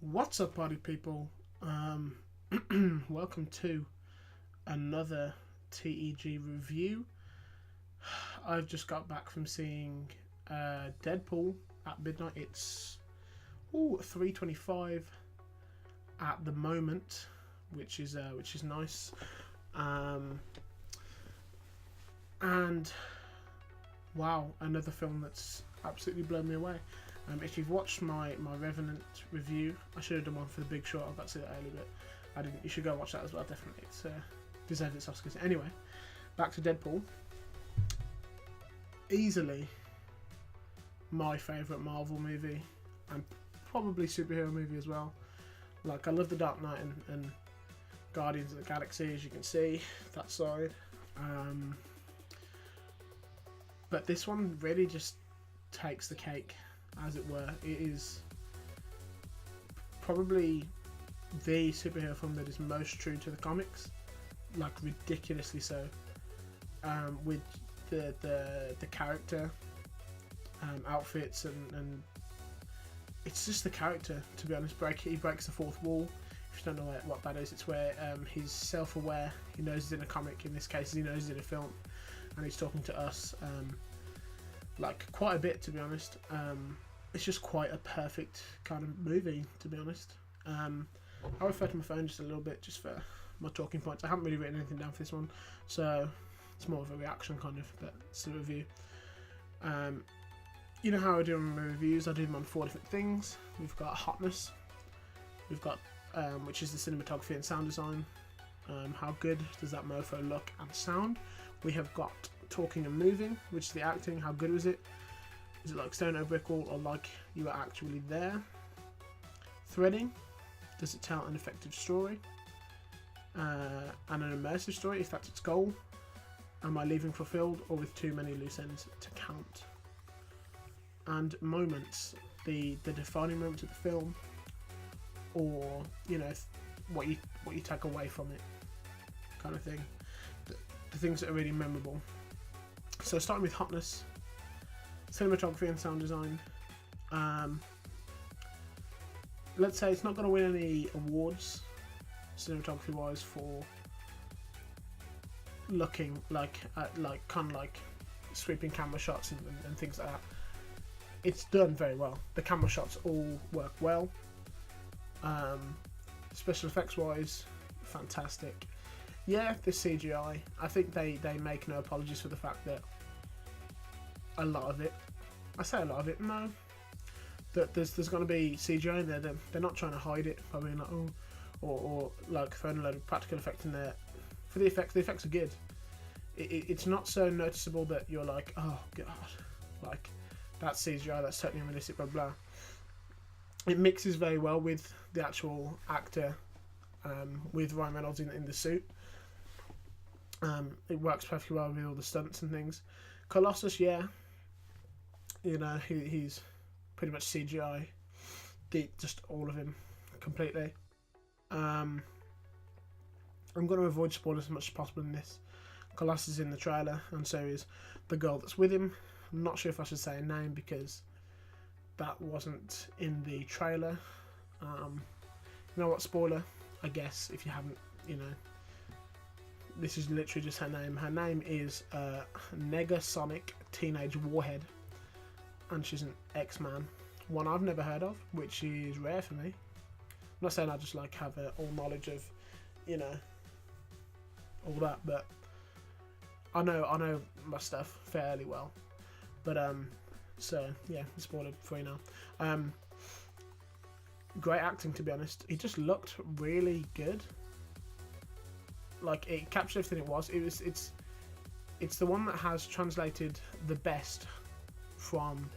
What's up, party people? Welcome to another TEG review. I've just got back from seeing Deadpool at midnight. It's 3:25 at the moment, which is nice. And wow, another film that's absolutely blown me away. If you've watched my Revenant review, I should have done one for The Big Short. I got to see that earlier, but I didn't. You should go watch that as well. Definitely, it's deserves its Oscars. Anyway, back to Deadpool. Easily my favourite Marvel movie, and probably superhero movie as well. Like, I love The Dark Knight and Guardians of the Galaxy, as you can see that side. But this one really just takes the cake, as it were. It is probably the superhero film that is most true to the comics, like ridiculously so. With the character, outfits, and it's just the character. To be honest, he breaks the fourth wall. If you don't know what that is, it's where he's self-aware. He knows he's in a comic. In this case, he knows he's in a film, and he's talking to us. Like, quite a bit, to be honest. It's just quite a perfect kind of movie, to be honest. I refer to my phone just a little bit, just for my talking points. I haven't really written anything down for this one, so it's more of a reaction kind of, but it's a review. You know how I do my reviews? I do them on 4 different things. We've got hotness. We've got, which is the cinematography and sound design. How good does that mofo look and sound? We have got talking and moving, which is the acting. How good was it? Is it like staring at a brick wall, or like you were actually there? Threading. Does it tell an effective story? And an immersive story, if that's its goal? Am I leaving fulfilled, or with too many loose ends to count? And moments. The defining moments of the film, or, you know, what you take away from it, kind of thing. The things that are really memorable. So starting with hotness, cinematography and sound design. Let's say it's not going to win any awards, cinematography wise, for looking like kind of like sweeping camera shots and things like that. It's done very well. The camera shots all work well. Special effects wise, fantastic. Yeah, the CGI. I think they make no apologies for the fact that a lot of it, I say a lot of it, no, that there's going to be CGI in there. They're not trying to hide it, probably like, or like throwing a load of practical effects in there. For the effects are good. It's not so noticeable that you're like, oh god, like, that's CGI, that's totally unrealistic, blah blah. It mixes very well with the actual actor, with Ryan Reynolds in the suit. It works perfectly well with all the stunts and things. Colossus, yeah, you know, he's pretty much CGI, just all of him completely. I'm going to avoid spoilers as much as possible in this. Colossus is in the trailer, and so is the girl that's with him. I'm not sure if I should say a name because that wasn't in the trailer. You know what, spoiler, I guess, if you haven't, you know, this is literally just her name. Her name is Negasonic Teenage Warhead, and she's an X-Man, one I've never heard of, which is rare for me. I'm not saying I just like have all knowledge of, you know, all that, but I know my stuff fairly well. But so yeah, spoiler free now. Great acting, to be honest. It just looked really good. Like, it captured everything it was. It's the one that has translated the best from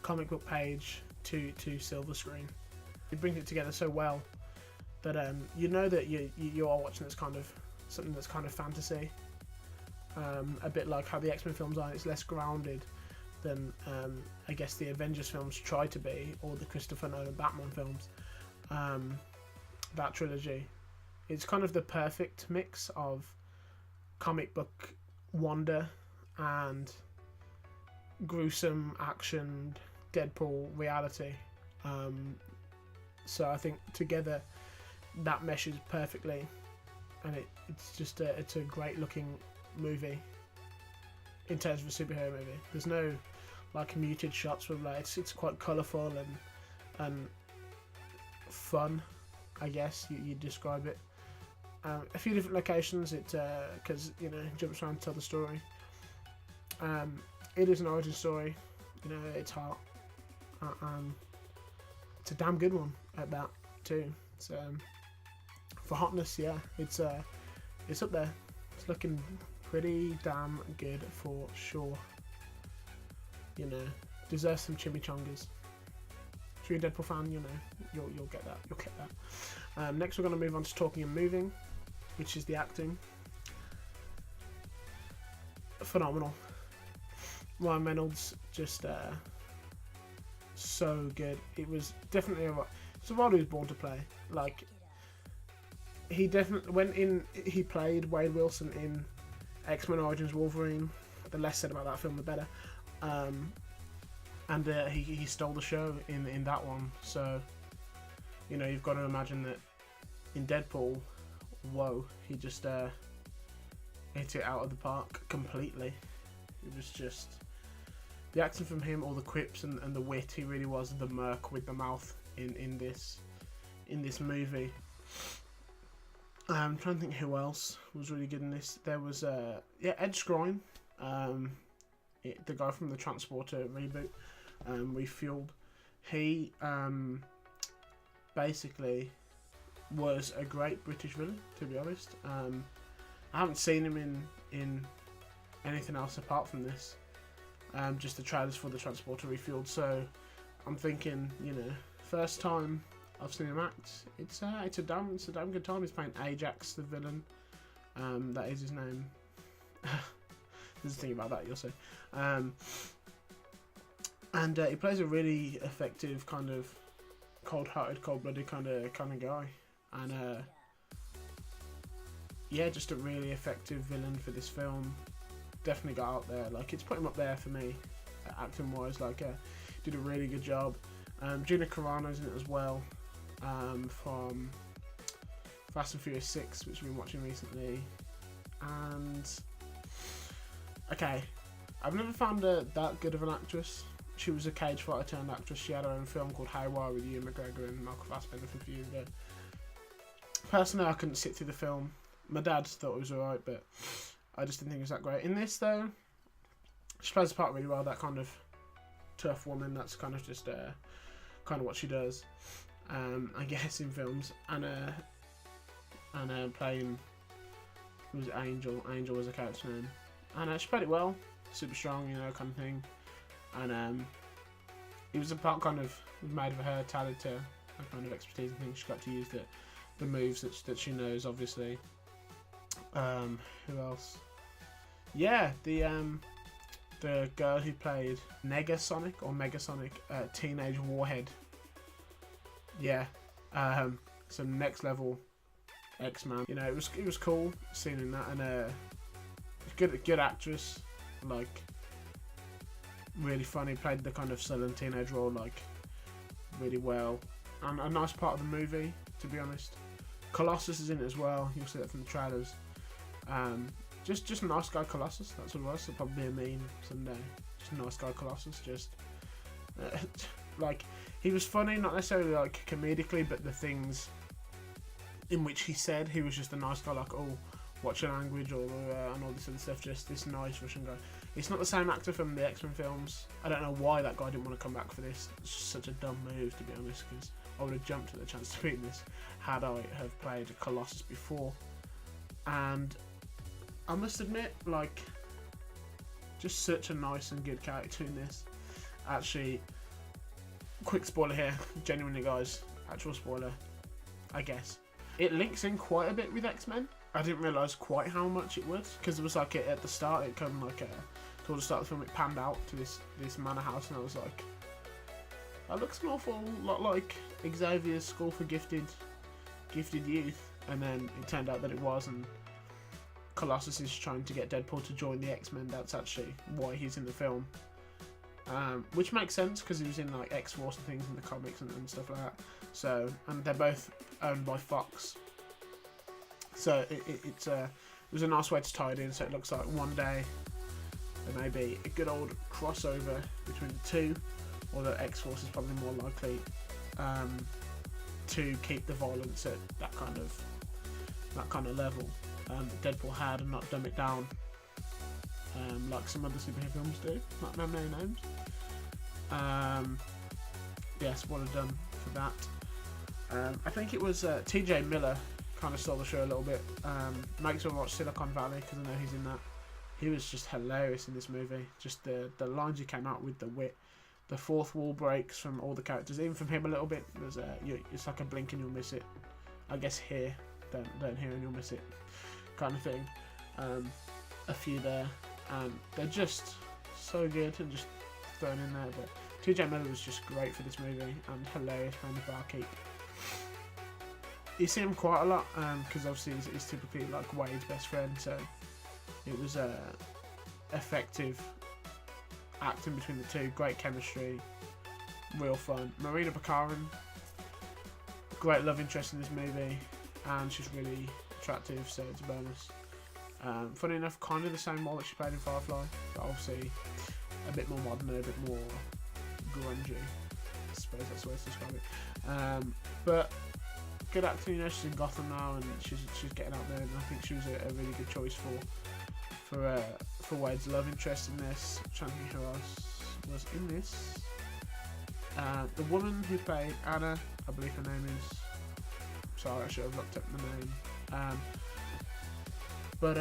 comic book page to silver screen. It brings it together so well that you know that you are watching this kind of something that's kind of fantasy. A bit like how the X-Men films are. It's less grounded than I guess the Avengers films try to be, or the Christopher Nolan Batman films. That trilogy. It's kind of the perfect mix of comic book wonder and gruesome action Deadpool reality. So I think together that meshes perfectly, and it's a great looking movie in terms of a superhero movie. There's no like muted shots with like it's quite colourful and fun, I guess you describe it. A few different locations. It because it jumps around to tell the story. It is an origin story. It's hot. It's a damn good one at that too. So for hotness, yeah, it's up there. It's looking pretty damn good for sure. Deserves some chimichangas. If you're a Deadpool fan, you'll get that. You'll get that. Next, we're going to move on to talking and moving, which is the acting. Phenomenal. Ryan Reynolds just so good. It was definitely it's a role he was born to play. Like he definitely he played Wade Wilson in X-Men Origins Wolverine. The less said about that film, the better. And he stole the show in that one. So you've got to imagine that in Deadpool, whoa, he just hit it out of the park completely. It was just the acting from him, all the quips and the wit. He really was the merc with the mouth in this movie. I'm trying to think who else was really good in this. There was Ed Skrein, the guy from the Transporter reboot, Refueled. He basically was a great British villain, to be honest. I haven't seen him in anything else apart from this. Just the trailers for the Transporter Refueled. So I'm thinking, first time I've seen him act. It's a damn good time. He's playing Ajax, the villain. That is his name. There's a thing about that, you'll see. And he plays a really effective kind of cold-hearted, cold-blooded kind of guy. And just a really effective villain for this film. Definitely got out there. Like, it's put him up there for me, acting wise. Like, did a really good job. Gina Carano's in it as well, from Fast and Furious 6, which we've been watching recently. And okay, I've never found her that good of an actress. She was a cage fighter turned actress. She had her own film called Haywire with Ewan McGregor and Michael Fassbender from a few years ago. Personally, I couldn't sit through the film. My dad thought it was alright, but I just didn't think it was that great. In this, though, she plays the part really well. That kind of tough woman. That's kind of just kind of what she does, I guess, in films. And playing, was it Angel? Angel was a character name, and she played it well. Super strong, kind of thing. And it was a part kind of made for her talent, her kind of expertise and things. She got to use the moves that she knows, obviously. Who else? Yeah, the girl who played Negasonic or Megasonic, Teenage Warhead. Yeah, some next level X-Man. It was cool seeing in that, and good actress, like really funny. Played the kind of sullen teenage role like really well, and a nice part of the movie, to be honest. Colossus is in it as well. You'll see that from the trailers. Just a nice guy Colossus. That's what it was. It'll probably be a meme someday. Just a nice guy Colossus. Just like he was funny, not necessarily like comedically, but the things in which he said, he was just a nice guy. Like, oh, watch your language, or and all this other stuff. Just this nice Russian guy. It's not the same actor from the X-Men films. I don't know why that guy didn't want to come back for this. It's just such a dumb move, to be honest, because I would have jumped at the chance to be in this had I have played Colossus before. And I must admit, like, just such a nice and good character in this. Actually, quick spoiler here, genuinely guys, actual spoiler, I guess. It links in quite a bit with X-Men. I didn't realise quite how much it would, because it was like at the start, it kind of like towards the start of the film, it panned out to this manor house, and I was like, that looks an awful lot like Xavier's School for Gifted Youth, and then it turned out that it was, and Colossus is trying to get Deadpool to join the X-Men. That's actually why he's in the film. which makes sense because he was in like X-Force and things in the comics and stuff like that. So, and they're both owned by Fox. So it was a nice way to tie it in. So it looks like one day there may be a good old crossover between the two, although X-Force is probably more likely to keep the violence at that kind of level that Deadpool had, and not dumb it down like some other superhero films do. Not name any names. Yes, well done for that. I think it was T.J. Miller kind of stole the show a little bit. Makes me watch Silicon Valley because I know he's in that. He was just hilarious in this movie. Just the lines he came out with, the wit, the fourth wall breaks from all the characters, even from him a little bit. There's it's like a blink and you'll miss it. I guess here, don't hear and you'll miss it, kind of thing. A few there, they're just so good and just thrown in there. But T.J. Miller was just great for this movie and hilarious playing the barkeep. You see him quite a lot because obviously he's typically like Wade's best friend, so it was effective acting between the two, great chemistry, real fun. Marina Baccarin, great love interest in this movie, and she's really attractive, so it's a bonus. Funny enough, kind of the same role that she played in Firefly, but obviously a bit more modern, a bit more grungy. I suppose that's the way to describe it. But good acting, you know, she's in Gotham now, and she's getting out there, and I think she was a really good choice for Wade's love interest in this. I'm trying to think who else was in this. The woman who played Anna, I believe her name is. Sorry, I should have looked up the name. But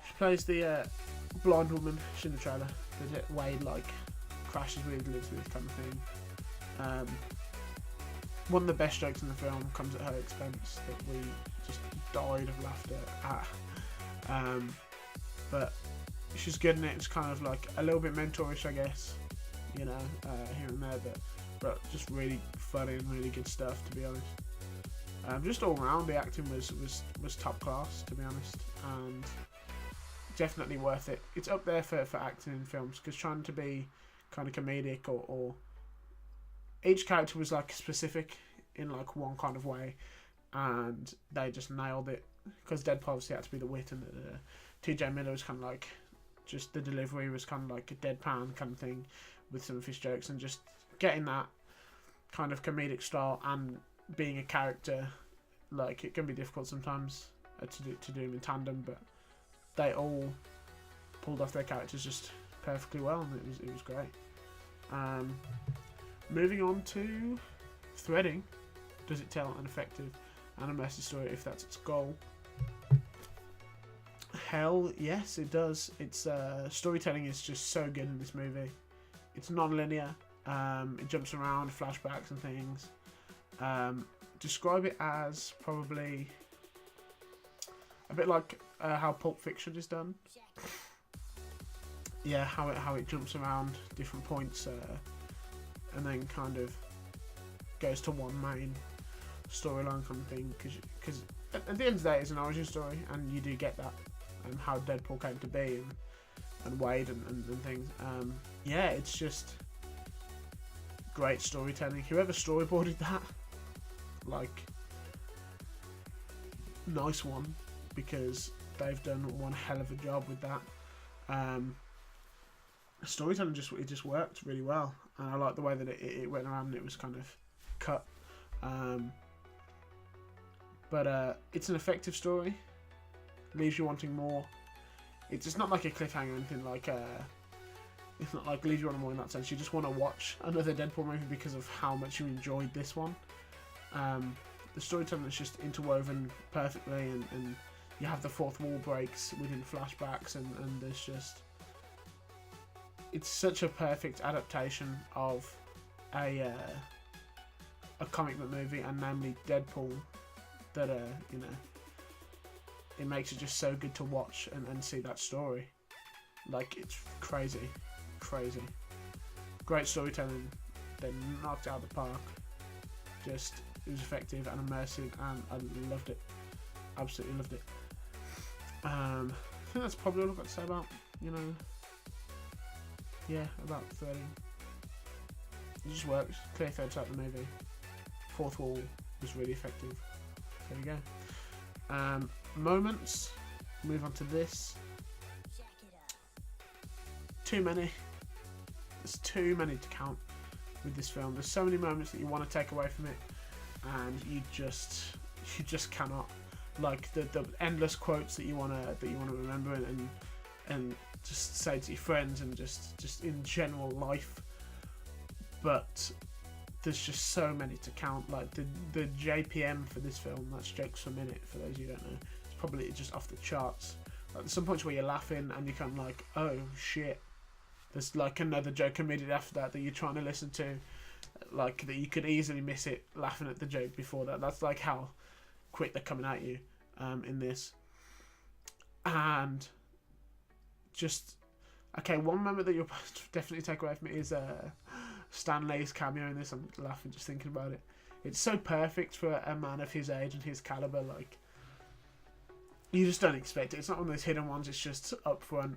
she plays the blind woman. She's in the trailer. That Wade like crashes with, lives with, kind of thing. One of the best jokes in the film comes at her expense that we just died of laughter at. But she's good in it. It's kind of like a little bit mentorish, I guess, you know, here and there, but just really funny and really good stuff, to be honest. Just all around, the acting was top class, to be honest, and definitely worth it. It's up there for acting in films, because trying to be kind of comedic or each character was like specific in like one kind of way, and they just nailed it. Because Deadpool obviously had to be the wit, and T.J. Miller was kind of like, just the delivery was kind of like a deadpan kind of thing with some of his jokes, and just getting that kind of comedic style and being a character, like, it can be difficult sometimes to do them in tandem, but they all pulled off their characters just perfectly well, and it was great. Moving on to threading. Does it tell an effective and immersive story if that's its goal? Hell yes, it does. Its storytelling is just so good in this movie. It's non-linear. It jumps around, flashbacks and things. Describe it as probably a bit like how Pulp Fiction is done. Yeah, how it jumps around different points and then kind of goes to one main storyline kind of thing. Because at the end of the day, it's an origin story, and you do get that, and how Deadpool came to be, and Wade and things. Yeah, it's just great storytelling. Whoever storyboarded that, like, nice one, because they've done one hell of a job with that. Storytelling just worked really well, and I like the way that it went around and it was kind of cut. But it's an effective story, leaves you wanting more. It's not like a cliffhanger or anything, like it's not like leaves you wanting more in that sense. You just want to watch another Deadpool movie because of how much you enjoyed this one. The storytelling is just interwoven perfectly, and you have the fourth wall breaks within flashbacks, and there's just, it's such a perfect adaptation of a comic book movie, and namely Deadpool, that you know, it makes it just so good to watch and see that story. Like, it's crazy. Great storytelling. They knocked it out of the park. Just, it was effective and immersive, and I loved it. Absolutely loved it. I think that's probably all I've got to say about, you know, Yeah, about 30. It just works. Clear third throughout the movie. Fourth wall was really effective. There you go. Moments. Move on to this. Too many. There's too many to count with this film. There's so many moments that you want to take away from it, and you just cannot. Like the endless quotes that you wanna remember and just say to your friends and just in general life. But there's just so many to count. Like the JPM for this film, that's jokes per minute for those who don't know, it's probably just off the charts. Like there's some points where you're laughing and you're kind of like, oh shit, there's like another joke immediately after that you're trying to listen to, like that you could easily miss it laughing at the joke before that. That's like how quick they're coming at you in this. And just okay, one moment that you'll definitely take away from it is Stan Lee's cameo in this. I'm laughing just thinking about it. It's so perfect for a man of his age and his caliber. Like, you just don't expect it. It's not one of those hidden ones. It's just up front.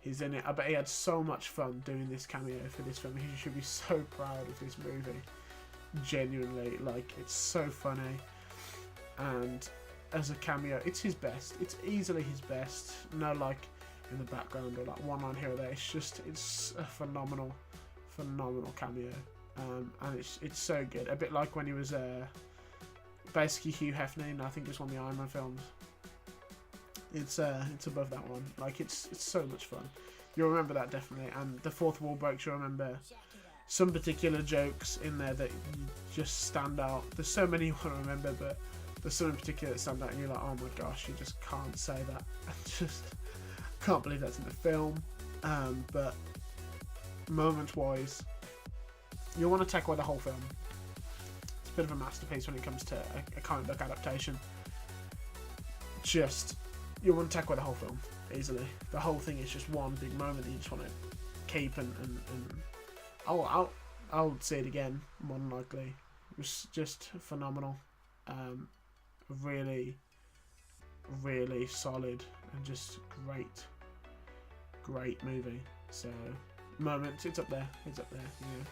He's in it. I bet he had so much fun doing this cameo for this film. He should be so proud of this movie. Genuinely, like, it's so funny. And as a cameo, it's his best. It's easily his best. No, like, in the background or like one line here or there. It's a phenomenal cameo. And it's so good. A bit like when he was basically Hugh Hefner. I think it's one of the Iron Man films. It's above that one. Like it's so much fun. You'll remember that definitely. And the fourth wall breaks. You'll remember some particular jokes in there that just stand out. There's so many you want to remember, but there's some in particular that stand out, and you're like, oh my gosh, you just can't say that. I just can't believe that's in the film. But moment-wise, you'll want to take away the whole film. It's a bit of a masterpiece when it comes to a comic book adaptation. You want to take away the whole film easily. The whole thing is just one big moment that you just want to keep, and I'll see it again more than likely. It was just phenomenal. Really, really solid and just great movie. So moments, it's up there. Yeah.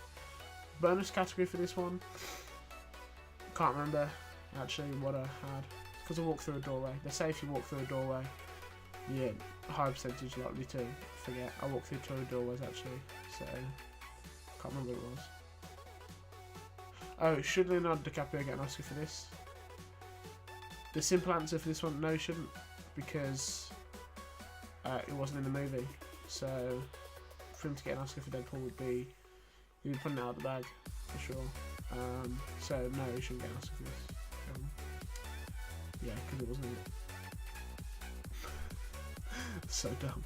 Bonus category for this one. Can't remember actually what I had. Because I walked through a doorway. They say if you walk through a doorway, yeah, a high percentage likely to forget. I walked through 2 doorways actually, so can't remember what it was. Oh, should Leonardo DiCaprio get an Oscar for this? The simple answer for this one, no, he shouldn't, because it wasn't in the movie. So for him to get an Oscar for Deadpool would be, he'd be putting it out of the bag for sure. So no, he shouldn't get an Oscar for this. Yeah, because it wasn't in it. So dumb.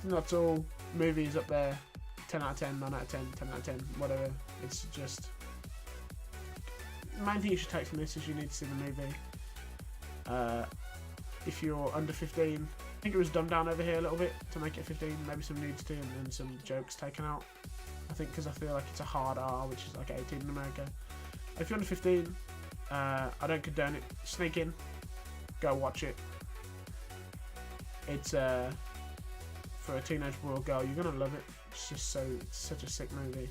Not all. Movies up there. 10 out of 10, 9 out of 10, 10 out of 10, whatever. It's just... The main thing you should take from this is you need to see the movie. If you're under 15, I think it was dumbed down over here a little bit to make it 15. Maybe some nudity and some jokes taken out. I think because I feel like it's a hard R, which is like 18 in America. If you're under 15, I don't condone it. Sneak in, go watch it. It's for a teenage boy or girl, you're gonna love it. It's just it's such a sick movie.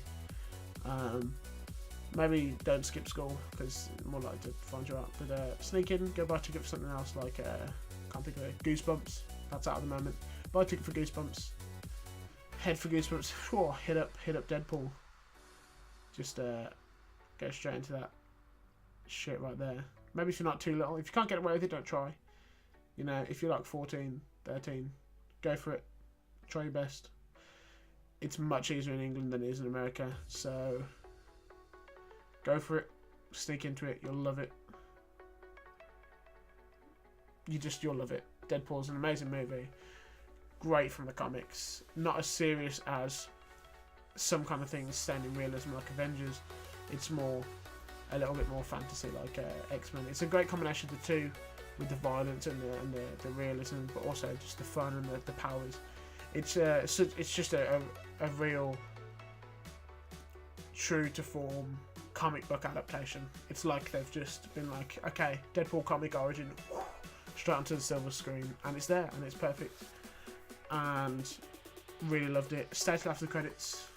Maybe don't skip school because it's more likely to find you out. But sneak in, go buy a ticket for something else like can't think of it. Goosebumps. That's out at the moment. Buy a ticket for Goosebumps. Head for Goosebumps. Oh, hit up Deadpool. Just go straight into that shit right there. Maybe if you're not too little, if you can't get away with it, don't try. You know, if you're like 14, 13, go for it. Try your best. It's much easier in England than it is in America, so go for it. Sneak into it. You'll love it. You'll love it. Deadpool's an amazing movie. Great from the comics. Not as serious as some kind of things stand in realism like Avengers. It's more a little bit more fantasy like X-Men. It's a great combination of the two, with the violence and the realism, but also just the fun and the powers. It's just a real true to form comic book adaptation. It's like they've just been like, okay, Deadpool comic origin, straight onto the silver screen, and it's there and it's perfect. and really loved it. Stay till after the credits.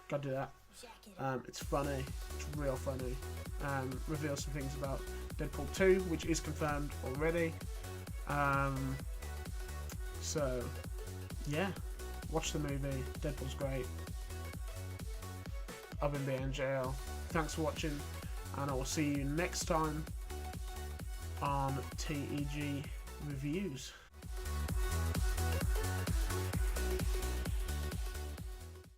Gotta do that. It's funny. It's real funny. Reveals some things about Deadpool 2, which is confirmed already. So, yeah. Watch the movie. Deadpool's great. I've been BNJL. Thanks for watching, and I will see you next time on TEG Reviews.